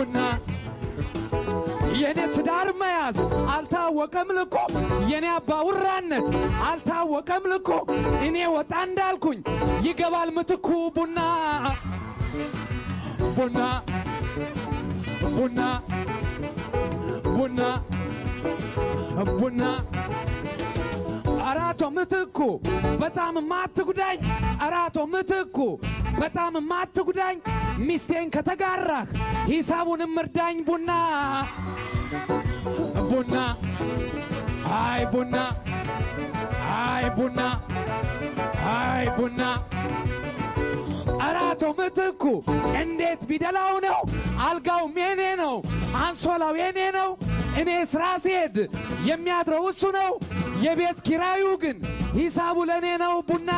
ቡና የኔ ትዳር መያዝ አልታወቀም ልኮ የኔ አባውራነት አልታወቀም ልኮ እኔ ወጣ እንዳልኩኝ ይገባል ምትኩ ቡና ቡና ቡና ቡና ቡና አራቶ ምትኩ በጣም ማትጉዳኝ አራቶ ምትኩ በጣም ማትጉዳኝ ሚስቴን ከተጋራህ ሂሳቡን ምርዳኝ ቡና ቡና አይ ቡና አይ ቡና አይ ቡና አራቶ ምትኩ እንዴት ቢደላው ነው አልጋው የኔ ነው አንሶላው የኔ ነው እኔ ስራ ሲሄድ የሚያድረው እሱ ነው የቤት ኪራዩ ግን ሂሳቡ ለኔ ነው ቡና